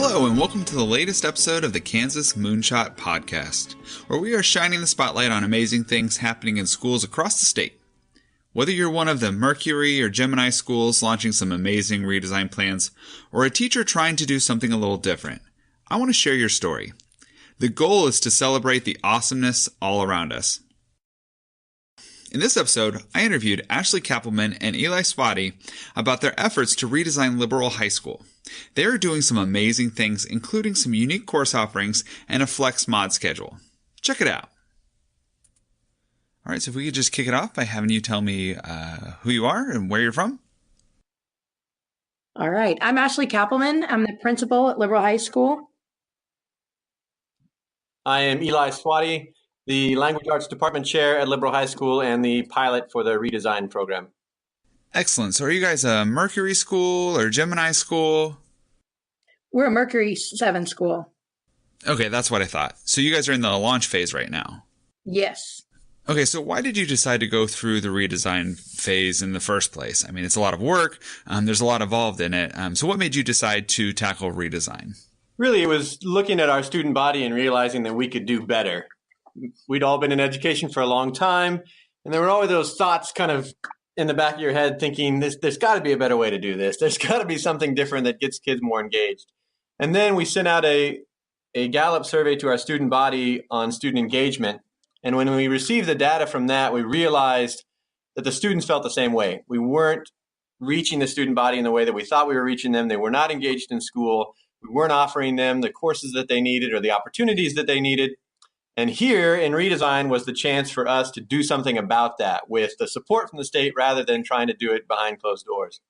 Hello, and welcome to the latest episode of the Kansas Moonshot Podcast, where we are shining the spotlight on amazing things happening in schools across the state. Whether you're one of the Mercury or Gemini schools launching some amazing redesign plans, or a teacher trying to do something a little different, I want to share your story. The goal is to celebrate the awesomeness all around us. In this episode, I interviewed Ashley Kappleman and Eli Svaty about their efforts to redesign Liberal High School. They are doing some amazing things, including some unique course offerings and a flex mod schedule. Check it out. All right, so if we could just kick it off by having you tell me who you are and where you're from. All right, I'm Ashley Kappleman. I'm the principal at Liberal High School. I am Eli Svaty, the Language Arts Department Chair at Liberal High School and the pilot for the redesign program. Excellent. So are you guys a Mercury school or Gemini school? We're a Mercury 7 school. Okay, that's what I thought. So you guys are in the launch phase right now? Yes. Okay, so why did you decide to go through the redesign phase in the first place? I mean, it's a lot of work. There's a lot involved in it. So what made you decide to tackle redesign? Really, it was looking at our student body and realizing that we could do better. We'd all been in education for a long time, and there were always those thoughts kind of in the back of your head thinking, there's got to be a better way to do this. There's got to be something different that gets kids more engaged. And then we sent out a Gallup survey to our student body on student engagement. And when we received the data from that, we realized that the students felt the same way. We weren't reaching the student body in the way that we thought we were reaching them. They were not engaged in school. We weren't offering them the courses that they needed or the opportunities that they needed. And here in redesign was the chance for us to do something about that with the support from the state rather than trying to do it behind closed doors.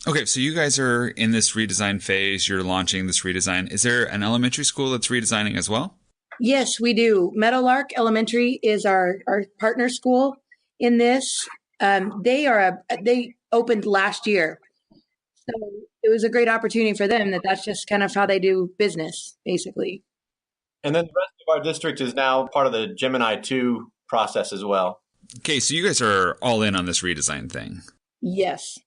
Okay, so you guys are in this redesign phase. You're launching this redesign. Is there an elementary school that's redesigning as well? Yes, we do. Meadowlark Elementary is our partner school in this. They opened last year. So it was a great opportunity for them that's just kind of how they do business, basically. And then the rest of our district is now part of the Gemini 2 process as well. Okay, so you guys are all in on this redesign thing. Yes.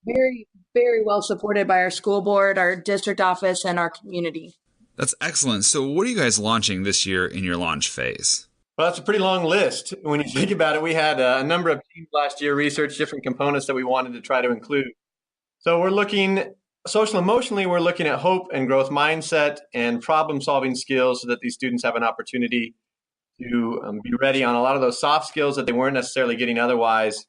Very, very well supported by our school board, our district office, and our community. That's excellent. So what are you guys launching this year in your launch phase? Well, that's a pretty long list. When you think about it, we had a number of teams last year research different components that we wanted to try to include. So we're looking social emotionally, we're looking at hope and growth mindset and problem solving skills so that these students have an opportunity to be ready on a lot of those soft skills that they weren't necessarily getting otherwise.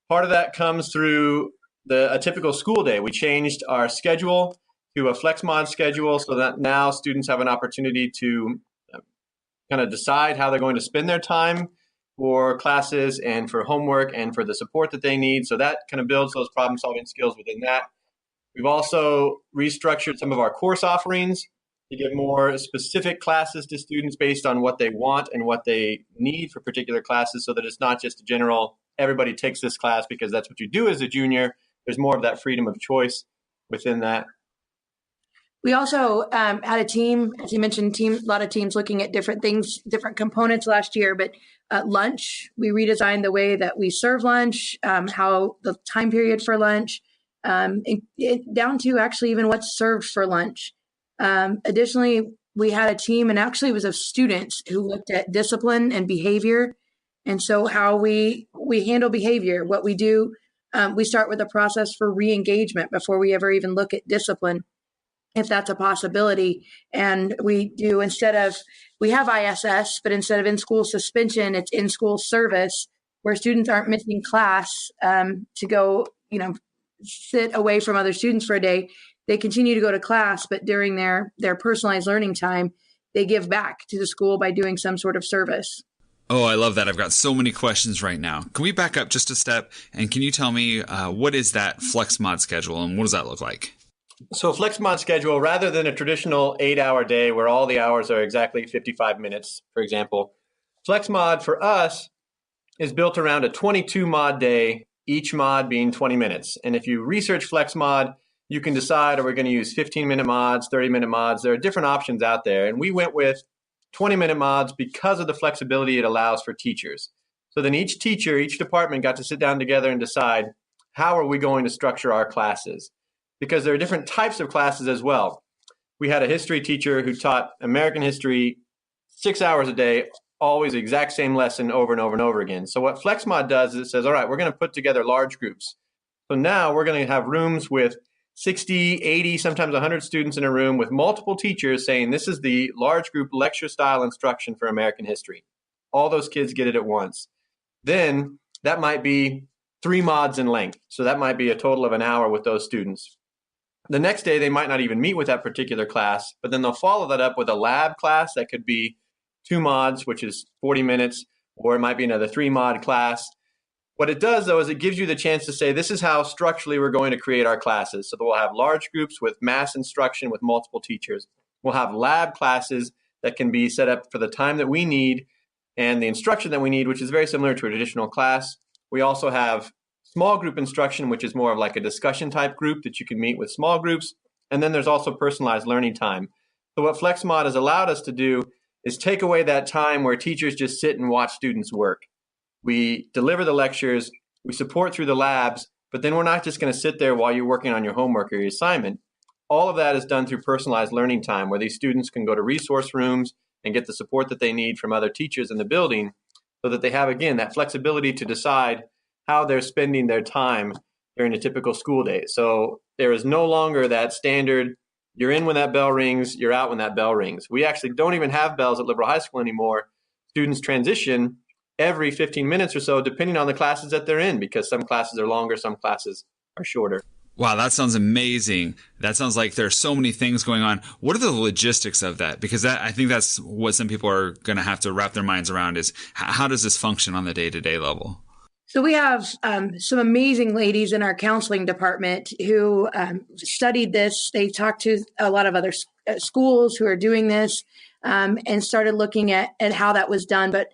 Part of that comes through a typical school day. We changed our schedule to a flex mod schedule so that now students have an opportunity to kind of decide how they're going to spend their time for classes and for homework and for the support that they need. So that kind of builds those problem solving skills within that. We've also restructured some of our course offerings to give more specific classes to students based on what they want and what they need for particular classes so that it's not just a general, everybody takes this class because that's what you do as a junior. There's more of that freedom of choice within that. We also had a team, as you mentioned, a lot of teams looking at different things, different components last year. But lunch, we redesigned the way that we serve lunch, how the time period for lunch, down to actually even what's served for lunch. Additionally, we had a team, and actually it was of students who looked at discipline and behavior. And so how we handle behavior, what we do, we start with a process for re-engagement before we ever even look at discipline, if that's a possibility. And we do, we have ISS, but instead of in-school suspension, it's in-school service, where students aren't missing class to go, sit away from other students for a day. They continue to go to class, but during their personalized learning time, they give back to the school by doing some sort of service. Oh, I love that. I've got so many questions right now. Can we back up just a step? And can you tell me what is that flex mod schedule and what does that look like? So a flex mod schedule, rather than a traditional 8-hour day where all the hours are exactly 55 minutes, for example, flex mod for us is built around a 22 mod day, each mod being 20 minutes. And if you research flex mod, you can decide, are we going to use 15-minute mods, 30-minute mods? There are different options out there. And we went with 20-minute mods because of the flexibility it allows for teachers. So then each teacher, each department got to sit down together and decide, how are we going to structure our classes? Because there are different types of classes as well. we had a history teacher who taught American history 6 hours a day, always the exact same lesson over and over and over again. So what FlexMod does is it says, all right, we're going to put together large groups. So now we're going to have rooms with 60, 80, sometimes 100 students in a room with multiple teachers saying, this is the large group lecture style instruction for American history. All those kids get it at once. Then that might be 3 mods in length. So that might be a total of an hour with those students. The next day, they might not even meet with that particular class, but then they'll follow that up with a lab class that could be 2 mods, which is 40 minutes, or it might be another 3 mod class. What it does, though, is it gives you the chance to say, this is how structurally we're going to create our classes. So that we'll have large groups with mass instruction with multiple teachers. We'll have lab classes that can be set up for the time that we need and the instruction that we need, which is very similar to a traditional class. We also have small group instruction, which is more of like a discussion type group that you can meet with small groups. And then there's also personalized learning time. So what FlexMod has allowed us to do is take away that time where teachers just sit and watch students work. We deliver the lectures, we support through the labs, but then we're not just going to sit there while you're working on your homework or your assignment. All of that is done through personalized learning time, where these students can go to resource rooms and get the support that they need from other teachers in the building, so that they have, again, that flexibility to decide how they're spending their time during a typical school day. So there is no longer that standard, you're in when that bell rings, you're out when that bell rings. We actually don't even have bells at Liberal High School anymore. Students transition every 15 minutes or so, depending on the classes that they're in, because some classes are longer, some classes are shorter. Wow, that sounds amazing. That sounds like there's so many things going on. What are the logistics of that? Because I think that's what some people are going to have to wrap their minds around is how does this function on the day-to-day level? So we have some amazing ladies in our counseling department who studied this. They talked to a lot of other schools who are doing this and started looking at how that was done. But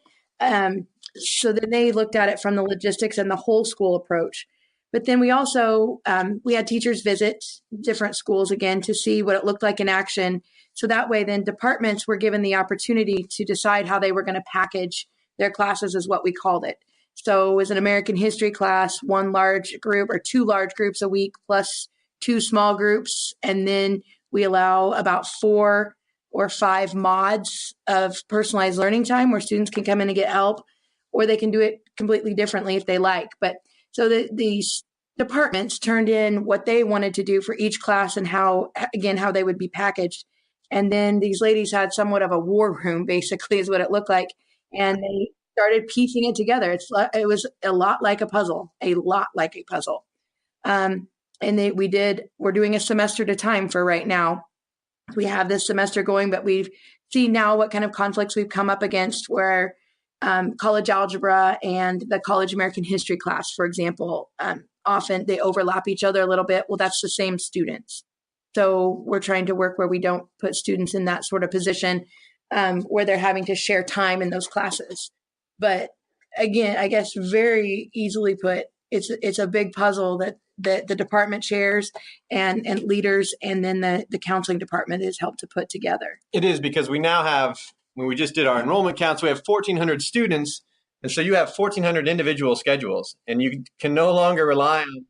so then they looked at it from the logistics and the whole school approach. But then we also, we had teachers visit different schools again to see what it looked like in action. So that way then departments were given the opportunity to decide how they were going to package their classes, is what we called it. So it was an American history class, 1 large group or 2 large groups a week plus 2 small groups. And then we allow about 4 or 5 mods of personalized learning time where students can come in and get help, or they can do it completely differently if they like. But so these departments turned in what they wanted to do for each class and how they would be packaged. And then these ladies had somewhat of a war room, basically, is what it looked like. And they started piecing it together. It was a lot like a puzzle. And we're doing a semester at a time for right now. We have this semester going, but we've seen now what kind of conflicts we've come up against where college algebra and the college American history class, for example, often they overlap each other a little bit. Well, that's the same students. So we're trying to work where we don't put students in that sort of position where they're having to share time in those classes. But again, I guess very easily put, it's a big puzzle that the department chairs and leaders, and then the counseling department has helped to put together. It is, because we now have, when we just did our enrollment counts, we have 1,400 students. And so you have 1,400 individual schedules, and you can no longer rely on,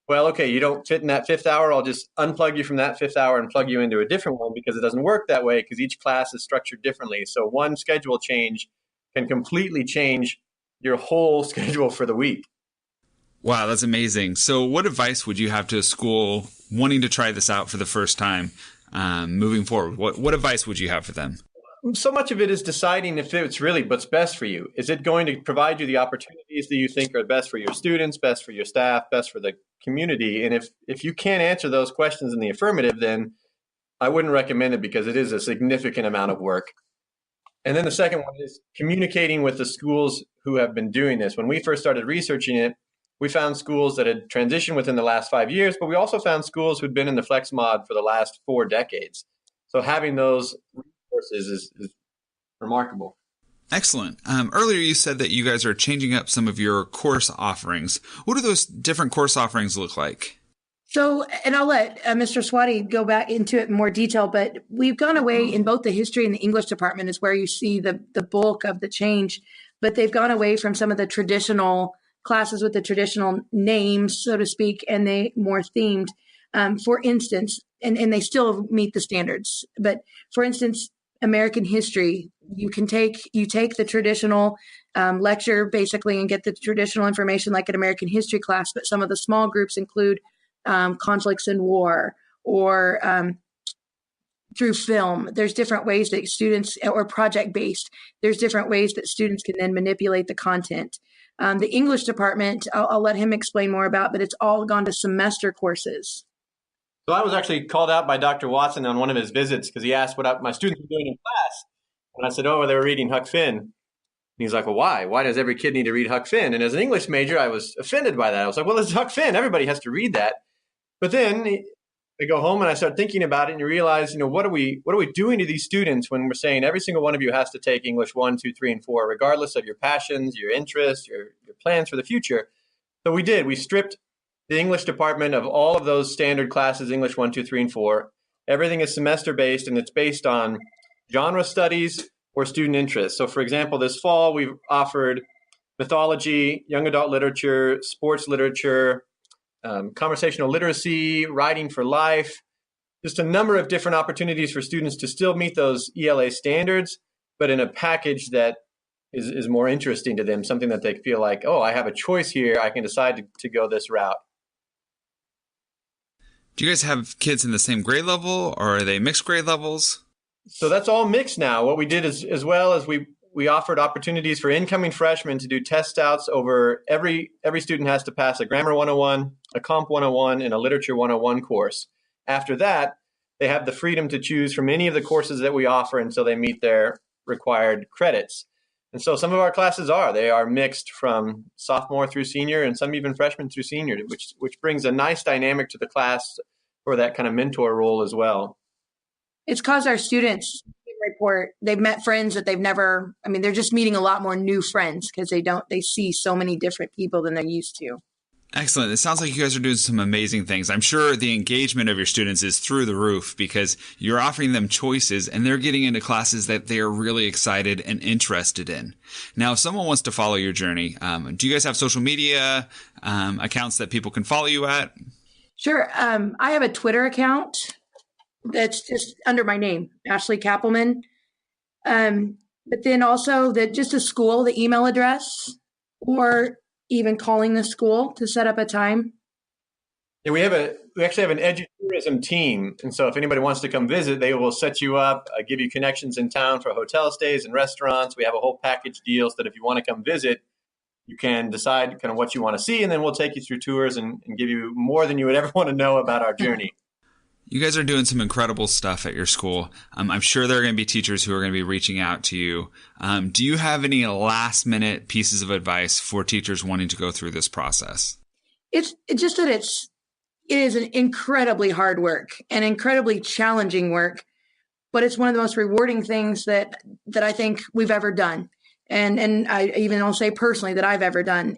well, okay, you don't fit in that 5th hour, I'll just unplug you from that 5th hour and plug you into a different one, because it doesn't work that way, because each class is structured differently. So one schedule change can completely change your whole schedule for the week. Wow, that's amazing. So what advice would you have to a school wanting to try this out for the first time moving forward? What advice would you have for them? So much of it is deciding if it's really what's best for you. Is it going to provide you the opportunities that you think are best for your students, best for your staff, best for the community? And if you can't answer those questions in the affirmative, then I wouldn't recommend it, because it is a significant amount of work. And then the second one is communicating with the schools who have been doing this. When we first started researching it, we found schools that had transitioned within the last 5 years, but we also found schools who'd been in the FlexMod for the last 4 decades. So having those resources is remarkable. Excellent. Earlier you said that you guys are changing up some of your course offerings. What do those different course offerings look like? So, and I'll let Mr. Svaty go back into it in more detail, but we've gone away in both the history and the English department is where you see the bulk of the change, but they've gone away from some of the traditional classes with the traditional names, so to speak, and they more themed. For instance, and they still meet the standards, but for instance, American history, you take the traditional lecture basically and get the traditional information like an American history class, but some of the small groups include conflicts in war or through film. There's different ways that students, or project-based, there's different ways that students can then manipulate the content. The English department, I'll let him explain more about, but it's all gone to semester courses. So I was actually called out by Dr. Watson on one of his visits because he asked what my students were doing in class. And I said, oh, they were reading Huck Finn. And he's like, well, why? Why does every kid need to read Huck Finn? And as an English major, I was offended by that. I was like, well, it's Huck Finn. Everybody has to read that. But then I go home and I start thinking about it, and you realize, what are we doing to these students when we're saying every single one of you has to take English 1, 2, 3, and 4, regardless of your passions, your interests, your plans for the future. So we did. We stripped the English department of all of those standard classes, English 1, 2, 3, and 4. Everything is semester-based, and it's based on genre studies or student interest. So, for example, this fall, we've offered mythology, young adult literature, sports literature, conversational literacy, writing for life, just a number of different opportunities for students to still meet those ELA standards, but in a package that is more interesting to them, something that they feel like, oh, I have a choice here. I can decide to go this route. Do you guys have kids in the same grade level, or are they mixed grade levels? So that's all mixed now. What we did is, as well as we offered opportunities for incoming freshmen to do test outs over every student has to pass a Grammar 101, a Comp 101, and a Literature 101 course. After that, they have the freedom to choose from any of the courses that we offer until they meet their required credits. And so some of our classes are mixed from sophomore through senior, and some even freshman through senior, which brings a nice dynamic to the class for that kind of mentor role as well. It's caused our students report they've met friends that they've never, they're just meeting a lot more new friends because they see so many different people than they're used to. Excellent. It sounds like you guys are doing some amazing things. I'm sure the engagement of your students is through the roof because you're offering them choices and they're getting into classes that they are really excited and interested in. Now, if someone wants to follow your journey, do you guys have social media accounts that people can follow you at? Sure. I have a Twitter account that's just under my name, Ashley Kappleman. But then also just a school, the email address, or even calling the school to set up a time. Yeah, we actually have an edutourism team. And so if anybody wants to come visit, they will set you up, give you connections in town for hotel stays and restaurants. We have a whole package deal so that if you want to come visit, you can decide kind of what you want to see, and then we'll take you through tours and give you more than you would ever want to know about our journey. You guys are doing some incredible stuff at your school. I'm sure there are going to be teachers who are going to be reaching out to you. Do you have any last-minute pieces of advice for teachers wanting to go through this process? It's just that it is an incredibly hard work and incredibly challenging work, but it's one of the most rewarding things that I think we've ever done. And I'll say personally that I've ever done.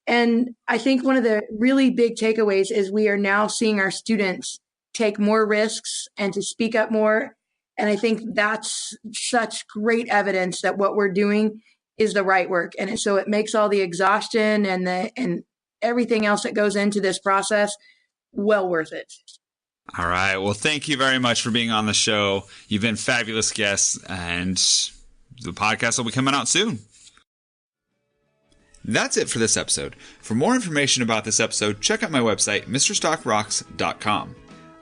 And I think one of the really big takeaways is we are now seeing our students take more risks and to speak up more. And I think that's such great evidence that what we're doing is the right work. And so it makes all the exhaustion and everything else that goes into this process well worth it. All right. Well, thank you very much for being on the show. You've been fabulous guests, and the podcast will be coming out soon. That's it for this episode. For more information about this episode, check out my website, mrstockrocks.com.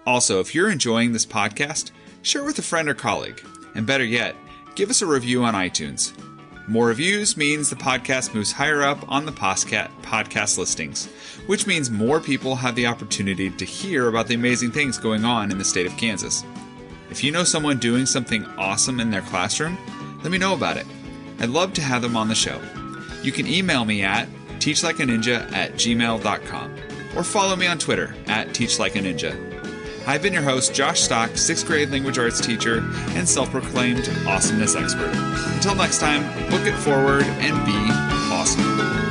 Also, if you're enjoying this podcast, share it with a friend or colleague. And better yet, give us a review on iTunes. More reviews means the podcast moves higher up on the podcast listings, which means more people have the opportunity to hear about the amazing things going on in the state of Kansas. If you know someone doing something awesome in their classroom, let me know about it. I'd love to have them on the show. You can email me at teachlikeaninja@gmail.com or follow me on Twitter @teachlikeaninja. I've been your host, Josh Stock, 6th grade language arts teacher and self-proclaimed awesomeness expert. Until next time, book it forward and be awesome.